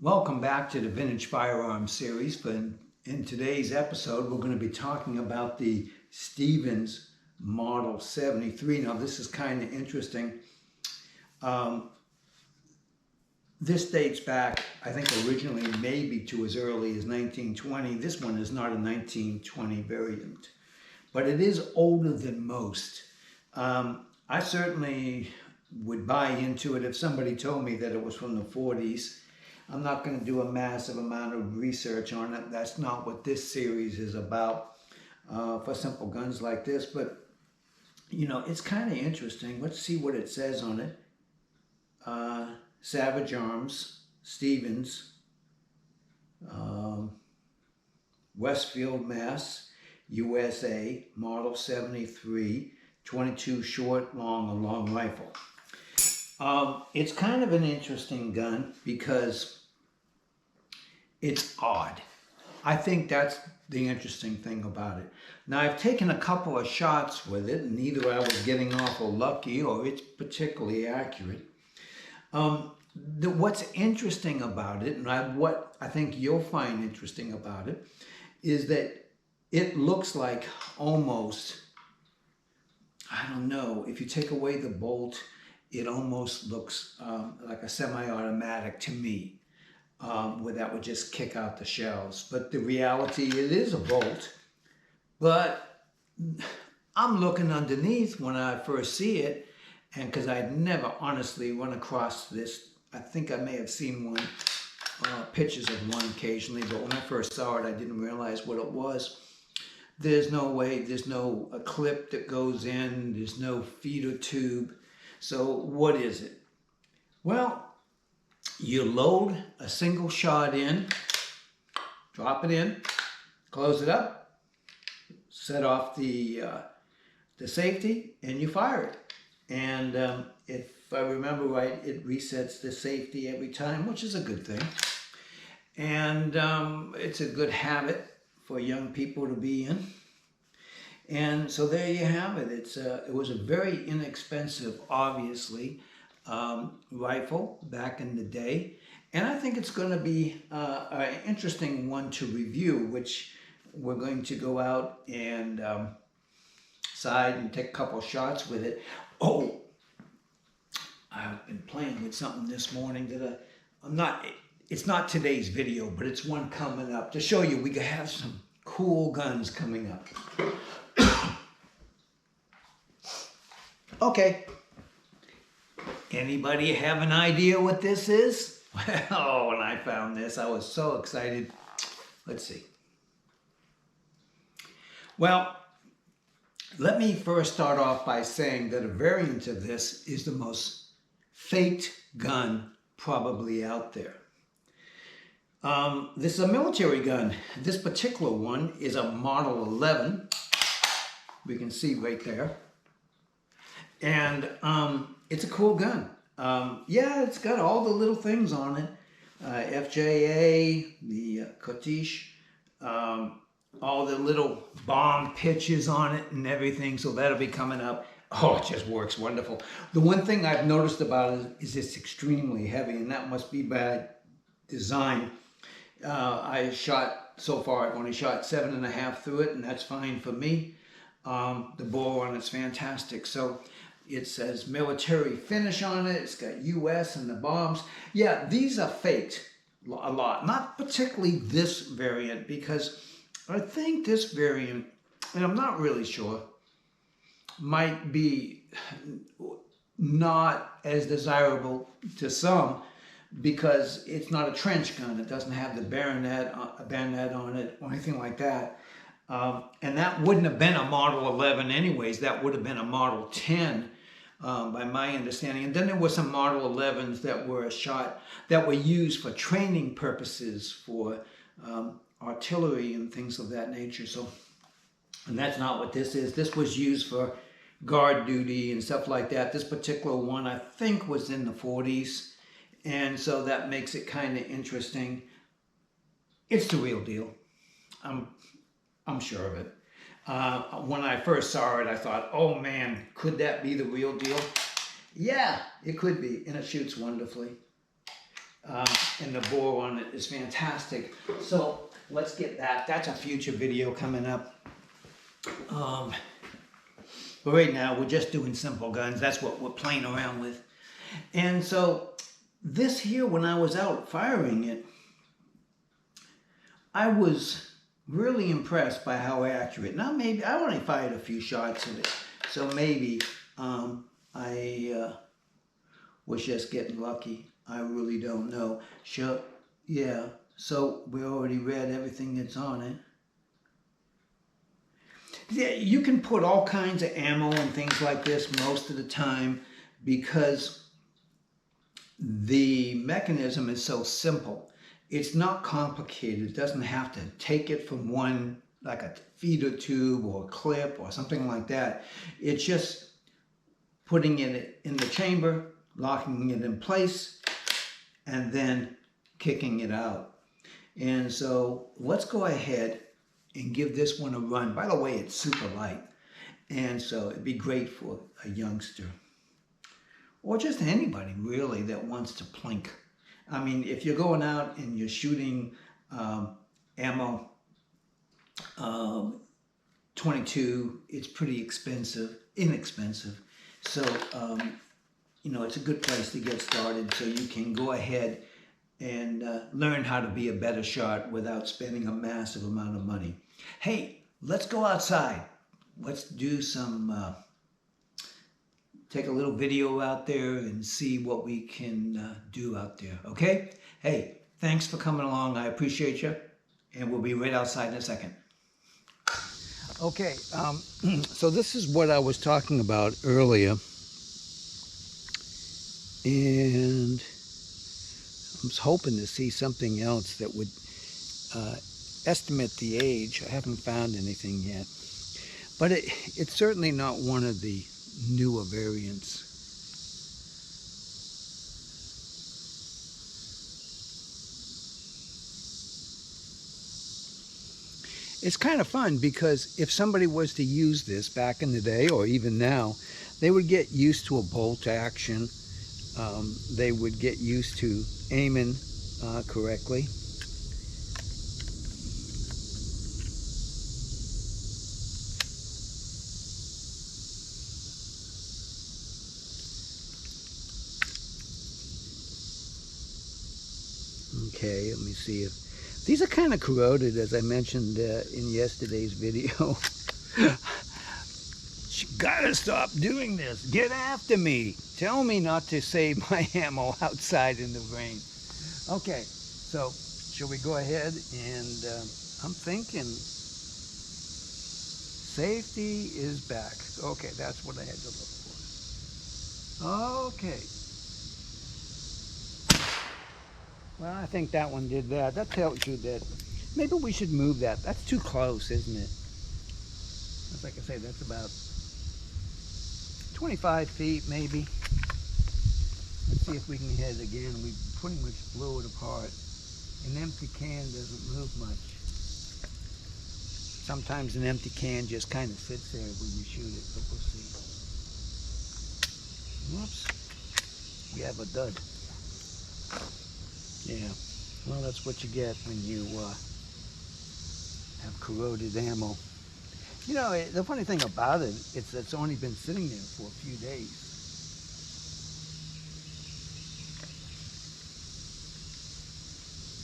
Welcome back to the Vintage Firearm series. But in today's episode, we're going to be talking about the Stevens Model 73. Now, this is kind of interesting. This dates back, I think, originally maybe to as early as 1920. This one is not a 1920 variant, but it is older than most. I certainly would buy into it if somebody told me that it was from the 40s. I'm not going to do a massive amount of research on it. That's not what this series is about for simple guns like this. But, you know, it's kind of interesting. Let's see what it says on it. Savage Arms, Stevens, Westfield, Mass, U.S.A, Model 73, 22 short, long, a long rifle. It's kind of an interesting gun because it's odd. I think that's the interesting thing about it. Now, I've taken a couple of shots with it, and either I was getting awful lucky or it's particularly accurate. What's interesting about it, and what I think you'll find interesting about it, is that it looks like almost, I don't know, if you take away the bolt, it almost looks like a semi-automatic to me, where that would just kick out the shells. But the reality, it is a bolt. But I'm looking underneath when I first see it, and because I'd never honestly run across this. I think I may have seen pictures of one occasionally, but when I first saw it, I didn't realize what it was. There's no way, there's no a clip that goes in, there's no feeder tube. So what is it? Well, you load a single shot in, drop it in, close it up, set off the safety, and you fire it. And if I remember right, it resets the safety every time, which is a good thing. And it's a good habit for young people to be in. And so there you have it. It was a very inexpensive, obviously, rifle back in the day. And I think it's going to be an interesting one to review, which we're going to go out and side and take a couple shots with it. Oh, I've been playing with something this morning that it's not today's video, but it's one coming up to show you we could have some cool guns coming up. Okay. Anybody have an idea what this is? Well, when I found this, I was so excited. Let's see. Well, let me first start off by saying that a variant of this is the most faked gun probably out there. This is a military gun. This particular one is a Model 11. We can see right there. And it's a cool gun. Yeah, it's got all the little things on it. FJA, the Kotish, all the little bomb pitches on it and everything. So that'll be coming up. Oh, it just works wonderful. The one thing I've noticed about it is it's extremely heavy, and that must be by design. So far, I've only shot 7.5 through it, and that's fine for me. The bore on it's fantastic. So it says military finish on it. It's got U.S. and the bombs. Yeah, these are faked a lot. Not particularly this variant, because I think this variant, and I'm not really sure, might be not as desirable to some because it's not a trench gun. It doesn't have the bayonet on it or anything like that. And that wouldn't have been a Model 11 anyways. That would have been a Model 10 by my understanding. And then there were some Model 11s that were used for training purposes for artillery and things of that nature. So, and that's not what this is. This was used for guard duty and stuff like that. This particular one, I think, was in the 40s. And so that makes it kind of interesting. It's the real deal. I'm sure of it. When I first saw it, I thought, oh man, could that be the real deal? Yeah, it could be. And it shoots wonderfully. and the bore on it is fantastic. So let's get that. That's a future video coming up. But right now we're just doing simple guns. That's what we're playing around with. And so this here, when I was out firing it, I was really impressed by how accurate. Now maybe I only fired a few shots at it, so maybe I was just getting lucky. I really don't know. Sure, yeah. So we already read everything that's on it. Yeah, you can put all kinds of ammo and things like this most of the time because the mechanism is so simple. It's not complicated. It doesn't have to take it from one, like a feeder tube or a clip or something like that. It's just putting it in the chamber, locking it in place, and then kicking it out. And so let's go ahead and give this one a run. By the way, it's super light. And so it'd be great for a youngster. Or just anybody, really, that wants to plink. I mean, if you're going out and you're shooting ammo, 22, it's pretty inexpensive. So, you know, it's a good place to get started so you can go ahead and learn how to be a better shot without spending a massive amount of money. Hey, let's go outside. Let's do some, take a little video out there and see what we can do out there, okay? Hey, thanks for coming along. I appreciate you, and we'll be right outside in a second. Okay, so this is what I was talking about earlier, and I was hoping to see something else that would estimate the age. I haven't found anything yet, but it's certainly not one of the newer variants. It's kind of fun because if somebody was to use this back in the day or even now, they would get used to a bolt action. They would get used to aiming correctly. Okay, let me see if these are kind of corroded, as I mentioned in yesterday's video. You gotta stop doing this. Get after me. Tell me not to save my ammo outside in the rain. Okay, so shall we go ahead and I'm thinking safety is back. Okay, that's what I had to look for. Okay. Well, I think that one did that. That tells you that maybe we should move that. That's too close, isn't it? Like I say, that's about 25 feet maybe. Let's see if we can hit it again. We pretty much blew it apart. An empty can doesn't move much. Sometimes an empty can just kind of sits there when you shoot it, but we'll see. Whoops. We have a dud. Yeah, well, that's what you get when you have corroded ammo. You know, the funny thing about it is it's only been sitting there for a few days.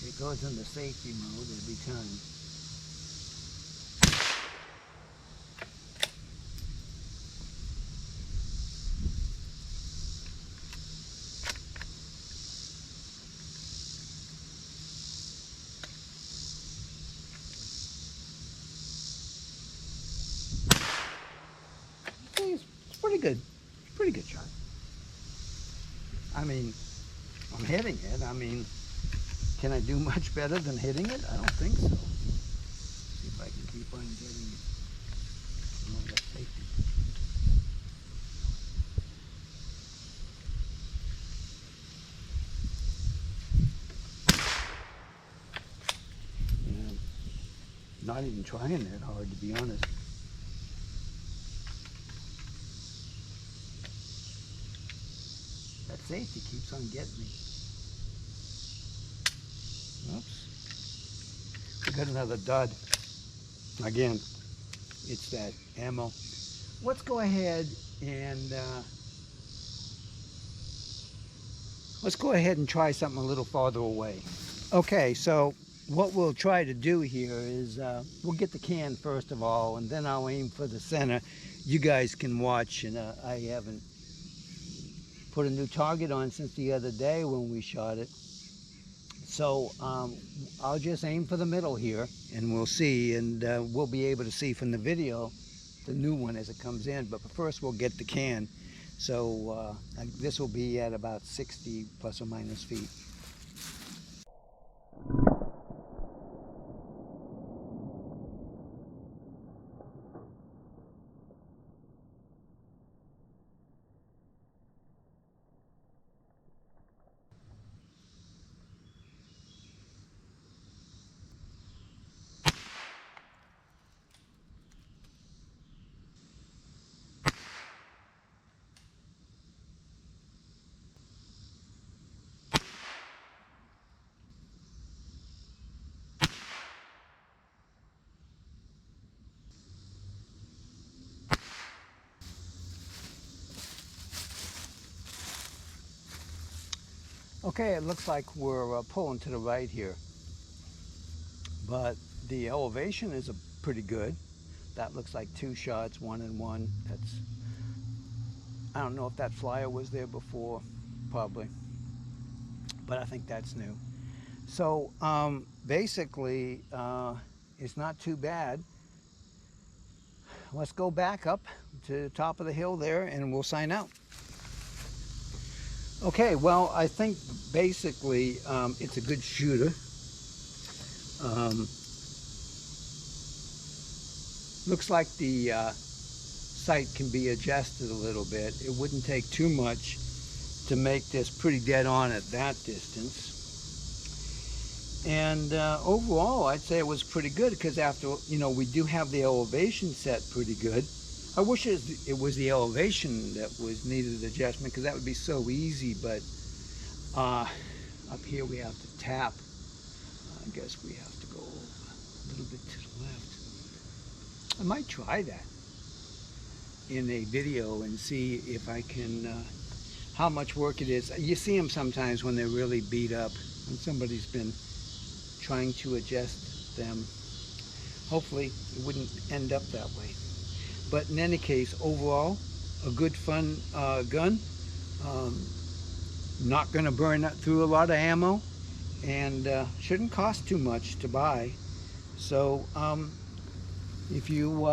It goes into safety mode every time. It's pretty good. It's a pretty good shot. I mean, I'm hitting it. I mean, can I do much better than hitting it? I don't think so. See if I can keep on getting it. Oh, that's safety. Yeah, not even trying that hard, to be honest. That safety keeps on getting me. got another dud. Again, it's that ammo. Let's go ahead and try something a little farther away. Okay, so what we'll try to do here is we'll get the can first of all, and then I'll aim for the center. You guys can watch, and I haven't put a new target on since the other day when we shot it. So I'll just aim for the middle here, and we'll see, and we'll be able to see from the video the new one as it comes in. But first we'll get the can. So this will be at about 60 plus or minus feet. Okay, it looks like we're pulling to the right here, but the elevation is pretty good. That looks like 2 shots, 1 and 1. I don't know if that flyer was there before, probably, but I think that's new. So basically, it's not too bad. Let's go back up to the top of the hill there and we'll sign out. Okay, well, I think basically it's a good shooter. Looks like the sight can be adjusted a little bit. It wouldn't take too much to make this pretty dead on at that distance. And overall, I'd say it was pretty good because after, we do have the elevation set pretty good. I wish it was the elevation that was needed adjustment because that would be so easy, but up here we have to tap. I guess we have to go a little bit to the left. I might try that in a video and see if I can, how much work it is. You see them sometimes when they're really beat up, when somebody's been trying to adjust them. Hopefully it wouldn't end up that way. But in any case, overall, a good fun gun. Not going to burn through a lot of ammo, and shouldn't cost too much to buy. So if you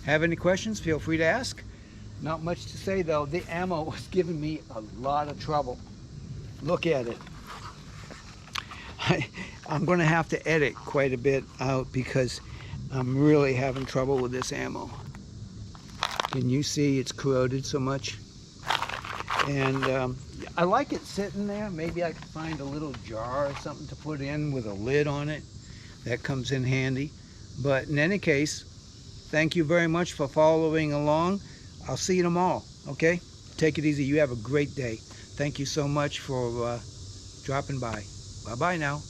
have any questions, feel free to ask. Not much to say though. The ammo was giving me a lot of trouble. Look at it. I'm going to have to edit quite a bit out because I'm really having trouble with this ammo. Can you see it's corroded so much? And I like it sitting there. Maybe I could find a little jar or something to put in with a lid on it. That comes in handy. But in any case, thank you very much for following along. I'll see you tomorrow, okay? Take it easy. You have a great day. Thank you so much for dropping by. Bye-bye now.